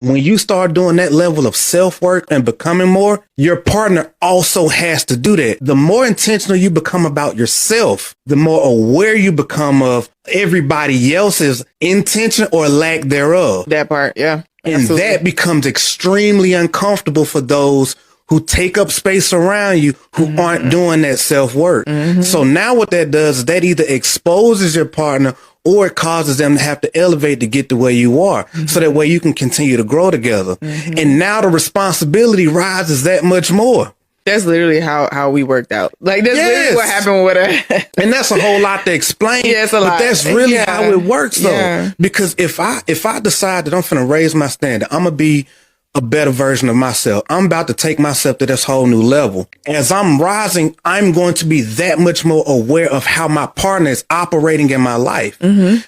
when you start doing that level of self-work and becoming more, your partner also has to do that. The more intentional you become about yourself, the more aware you become of everybody else's intention or lack thereof. That part, yeah. And Absolutely. that becomes extremely uncomfortable for those who take up space around you who aren't doing that self-work. So now what that does is that either exposes your partner or it causes them to have to elevate to get to where you are. So that way you can continue to grow together. And now the responsibility rises that much more. That's literally how we worked out. Like, that's literally what happened with us. And that's a whole lot to explain. Yeah, it's a but lot. that's really how it works, though. Yeah. Because if I decide that I'm finna raise my standard, I'm gonna be a better version of myself. I'm about to take myself to this whole new level. As I'm rising, I'm going to be that much more aware of how my partner is operating in my life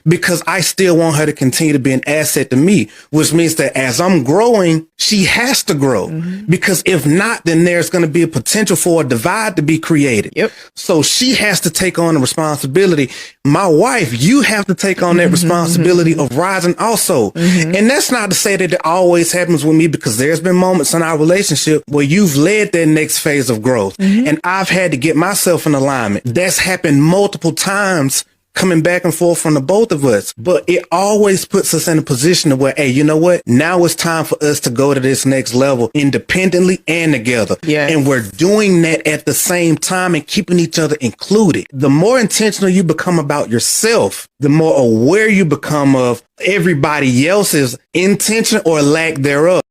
because I still want her to continue to be an asset to me, which means that as I'm growing, she has to grow because if not, then there's going to be a potential for a divide to be created. Yep. So she has to take on the responsibility. My wife, you have to take on that responsibility of rising also. And that's not to say that it always happens with me, because there's been moments in our relationship where you've led that next phase of growth and I've had to get myself in alignment. That's happened multiple times, coming back and forth from the both of us. But it always puts us in a position of where, hey, you know what? Now it's time for us to go to this next level independently and together. Yeah. And we're doing that at the same time and keeping each other included. The more intentional you become about yourself, the more aware you become of everybody else's intention or lack thereof.